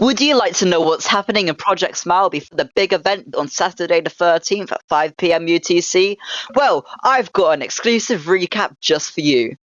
Would you like to know what's happening in Project Smile before the big event on Saturday the 13th at 5 p.m. UTC? Well, I've got an exclusive recap just for you.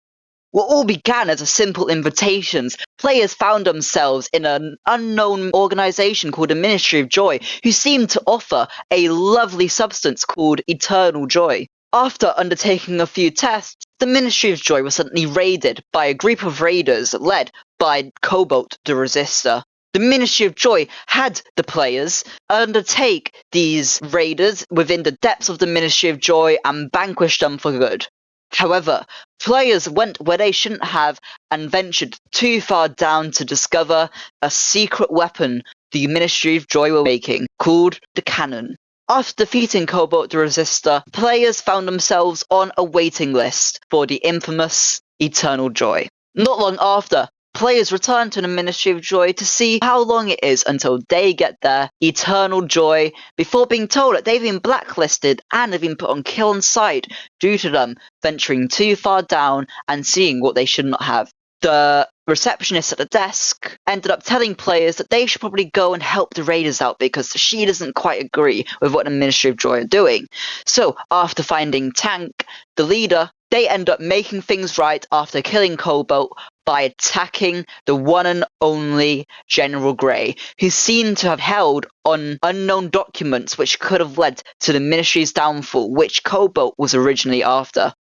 What all began as a simple invitations, players found themselves in an unknown organization called the Ministry of Joy, who seemed to offer a lovely substance called Eternal Joy. After undertaking a few tests, the Ministry of Joy was suddenly raided by a group of raiders led by Cobalt the Resistor. The Ministry of Joy had the players undertake these raiders within the depths of the Ministry of Joy and vanquish them for good. However, players went where they shouldn't have and ventured too far down to discover a secret weapon the Ministry of Joy were making, called the Cannon. After defeating Cobalt the Resistor, players found themselves on a waiting list for the infamous Eternal Joy. Not long after, players return to the Ministry of Joy to see how long it is until they get their Eternal Joy before being told that they've been blacklisted and have been put on kill on sight due to them venturing too far down and seeing what they should not have. The receptionist at the desk ended up telling players that they should probably go and help the raiders out because she doesn't quite agree with what the Ministry of Joy are doing. So after finding Tank, the leader, they end up making things right after killing Cobalt by attacking the one and only General Grey, who seemed to have held on unknown documents which could have led to the Ministry's downfall, which Cobalt was originally after.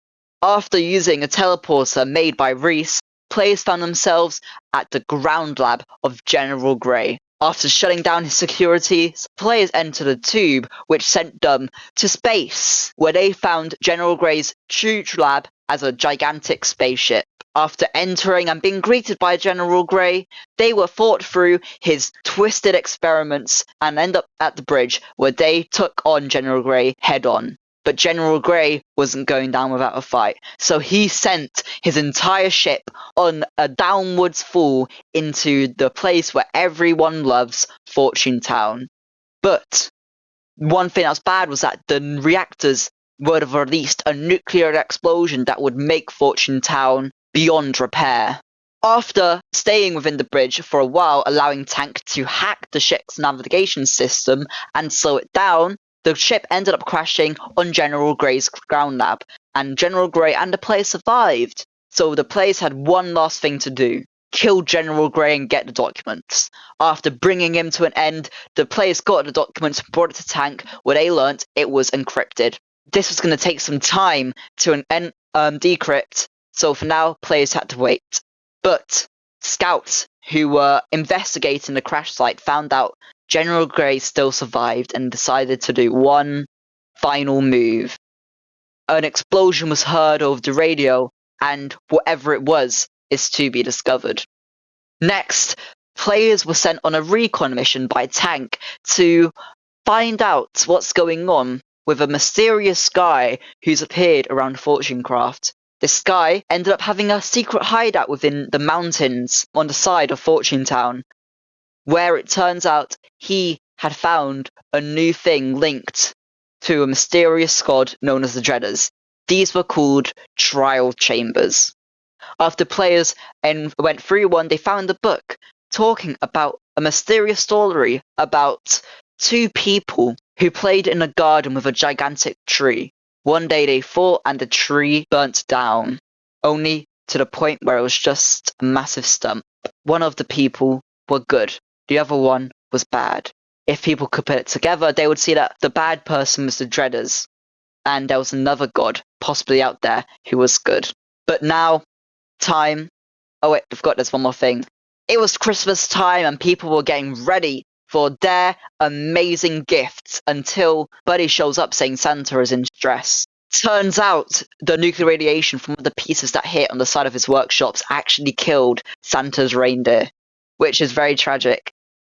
After using a teleporter made by Reese, players found themselves at the ground lab of General Grey. After shutting down his securities, players entered a tube which sent them to space, where they found General Grey's true lab as a gigantic spaceship. After entering and being greeted by General Grey, they were fought through his twisted experiments and end up at the bridge, where they took on General Grey head-on. But General Grey wasn't going down without a fight, so he sent his entire ship on a downwards fall into the place where everyone loves, Fortune Town. But one thing that was bad was that the reactors would have released a nuclear explosion that would make Fortune Town beyond repair. After staying within the bridge for a while, allowing Tank to hack the ship's navigation system and slow it down, the ship ended up crashing on General Grey's ground lab, and General Grey and the players survived. So the players had one last thing to do: kill General Grey and get the documents. After bringing him to an end, the players got the documents and brought it to Tank, where they learnt it was encrypted. This was going to take some time to decrypt, so for now, players had to wait. But scouts who were investigating the crash site found out General Grey still survived and decided to do one final move. An explosion was heard over the radio, and whatever it was is to be discovered. Next, players were sent on a recon mission by Tank to find out what's going on with a mysterious guy who's appeared around FORTUNECRAFT. This guy ended up having a secret hideout within the mountains on the side of Fortune Town, where it turns out he had found a new thing linked to a mysterious squad known as the Dreaders. These were called trial chambers. After players went through one, they found a book talking about a mysterious story about two people who played in a garden with a gigantic tree. One day they fought and the tree burnt down, only to the point where it was just a massive stump. One of the people were good, the other one was bad. If people could put it together, they would see that the bad person was the Dreaders, and there was another god, possibly out there, who was good. But now, time... Oh wait, I forgot there's one more thing. It was Christmas time and people were getting ready for their amazing gifts until Buddy shows up saying Santa is in distress. Turns out the nuclear radiation from the pieces that hit on the side of his workshops actually killed Santa's reindeer, which is very tragic.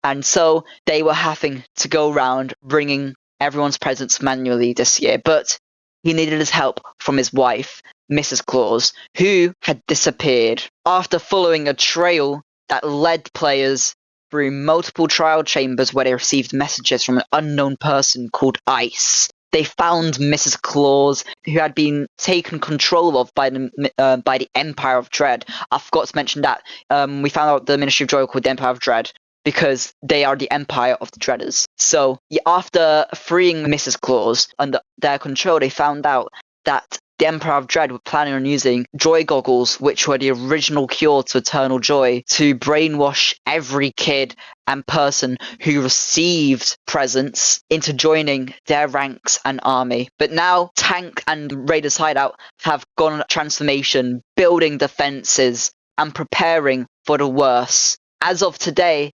And so they were having to go around bringing everyone's presents manually this year, but he needed his help from his wife, Mrs. Claus, who had disappeared. After following a trail that led players through multiple trial chambers where they received messages from an unknown person called Ice, they found Mrs. Claus, who had been taken control of by the Empire of Dread. I forgot to mention that. We found out the Ministry of Joy called the Empire of Dread. because they are the empire of the Dreaders. So after freeing Mrs. Claus under their control, they found out that the Emperor of Dread were planning on using joy goggles, which were the original cure to eternal joy, to brainwash every kid and person who received presents into joining their ranks and army. But now Tank and Raider's Hideout have gone on a transformation, building defenses and preparing for the worst. As of today,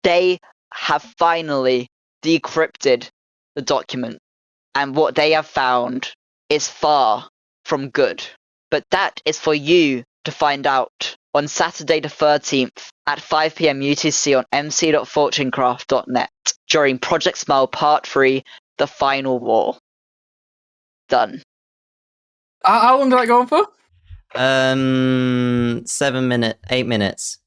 they have finally decrypted the document, and what they have found is far from good. But that is for you to find out on Saturday the 13th at 5 p.m. UTC on mc.fortunecraft.net during Project Smile Part 3, The Final War. Done. How long did that go on for? 8 minutes.